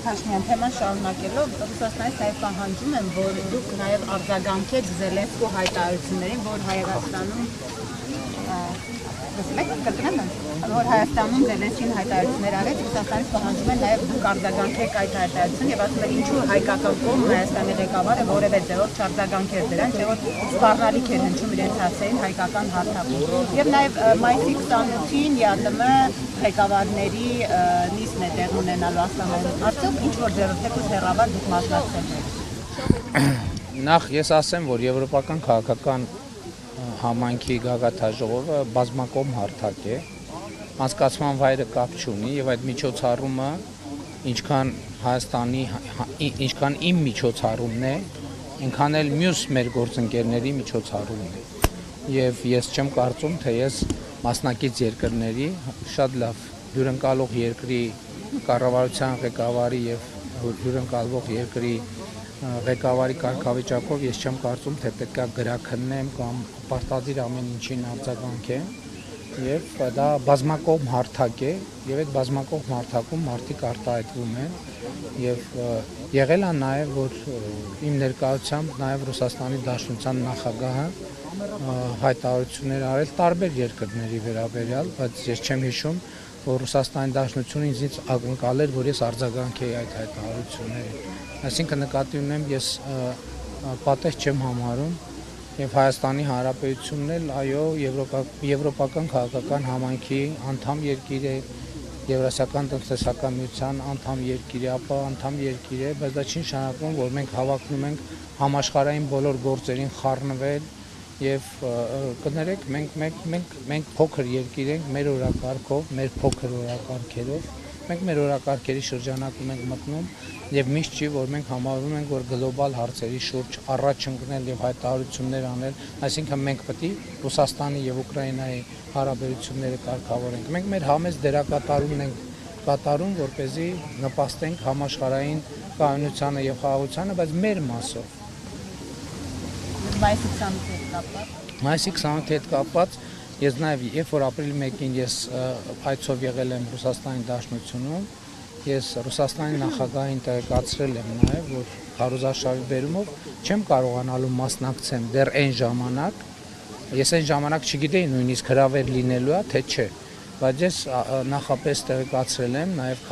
Փաշինյան թեման շարունակելով Ռուսաստանից նաև պահանջում են, որ դուք նաև արձագանքեք Զելենսկու հայտարարություններին, որ Հայաստանում Զելենսկին հայտարարություններ արեց, Ռուսաստանից պահանջում են նաև դուք արձագանքեք այդ հայտարարություն եւ ասում են ինչու հայկական կողմը Հայաստանի ղեկավարը որևէ ձևով չարձագանքեր դրան, չէ՞ որ սպառնալիք էր հնչում իրենց հասցեին հայկական հարթակում։ Եվ նաև մայիսի 28-ին ԵԱՏՄ ղեկավարների նիստն է տեղ ունենալու Ասլանայում։ Արդյոք ինչ որ ձևով թեկուզ հեռավար դուք մասնակցել եք։ Նախ ես ասեմ, որ եվրոպական քաղաքական համայնքի գագաթաժողովը բազմակողմ հարթակ է, անցկացման վայրը կապ չունի եւ այդ միջոցառումը ինչքան Հայաստանի, ինչքան իմ միջոցառումն է, այնքան էլ մյուս մեր գործընկերների միջոցառումն է։ Եվ ես չեմ կարծում, թե ես մասնակից երկրների շատ լավ հյուրընկալող երկրի կառավարության ղեկավարի եւ հյուրընկալվող երկրի ղեկավարի կարգավիճակով ես չեմ կարծում, թե պետք է գրաքննեմ կամ պարտադիր ամեն ինչին արձագանքեմ եւ դա բազմակողմ հարթակ է եւ այդ բազմակողմ հարթակում մարդիկ արտահայտվում են եւ եղել է նաեւ որ իմ ներկայությամբ նաեւ Ռուսաստանի Դաշնության նախագահը հայտարարություններ արել տարբեր երկրների վերաբերյալ, բայց ես չեմ հիշում, որ Ռուսաստանի Դաշնությունը ինձ ակնկալել, որ ես արձագանքեի այդ հայտարարություններին։ Այսինքն նկատի ունեմ, ես պատեհ չեմ համարում եւ Հայաստանի Հանրապետությունն էլ այո եվրոպական քաղաքական համայնքի անդամ երկիր է, Եվրասիական տնտեսական միության անդամ երկիր է, ապա անդամ երկիր է, բայց դա չի նշանակում, որ մենք հավակնում ենք համաշխարհային բոլոր գործերին խառնվել եւ կներեք մենք փոքր երկիր ենք մեր օրակարգով, մեր փոքր օրակարգերով մենք մեր օրակարգերի շրջանակում ենք մտնում եւ միշտ չի որ մենք համարում ենք որ գլոբալ հարցերի շուրջ առաջ ընկնել եւ հայտարարություններ անել, այսինքն մենք պետք է Ռուսաստանի եւ Ուկրաինայի հարաբերությունները կարգավորենք։ Մենք մեր համեստ դերակատարումն ենք կատարում, որպեսզի նպաստենք համաշխարհային կայունությանը եւ խաղաղությանը, բայց մեր մասով։ Մայիսի 28-ի հետ կապված ես նաև երբ որ ապրիլի 1-ին ես այցով եղել եմ Ռուսաստանի Դաշնությունում, ես Ռուսաստանի նախագահին տեղեկացրել եմ նաև, որ քարոզարշավի բերումով չեմ կարողանալու մասնակցեմ դեռ այն ժամանակ, ես այն ժամանակ չգիտեի նույնիսկ հրավեր լինելու է, թե չէ, բայց ես նախապես տեղեկացրել եմ նաև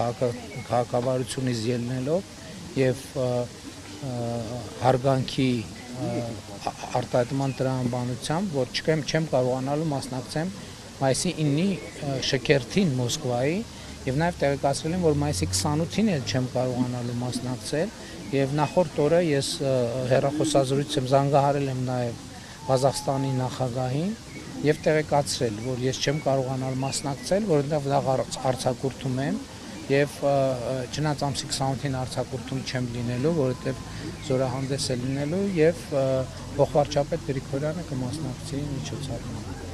քաղաքավարությունից ելնելով եւ հարգանքի արտահայտման տրամաբանությամբ, որ չեմ կարողանալու մասնակցեմ մայիսի 9-ի շքերթին Մոսկվայի եւ նաեւ տեղեկացրել եմ, որ մայիսի 28-ին էլ չեմ կարողանալու մասնակցել եւ նախորդ օրը ես հեռախոսազրույց եմ զանգահարել եմ նաեւ Ղազախստանի նախագահին եւ տեղեկացրել, որ ես չեմ կարողանալ մասնակցել, որովհետեւ դա արձակուրդում եմ եւ չնայած ամսի 28-ին արձակուրդում չեմ լինելու, որովհետեւ զորահանդես է լինելու եւ փոխվարչապետ Գրիգորյանը կմասնակցի միջոցառմանը։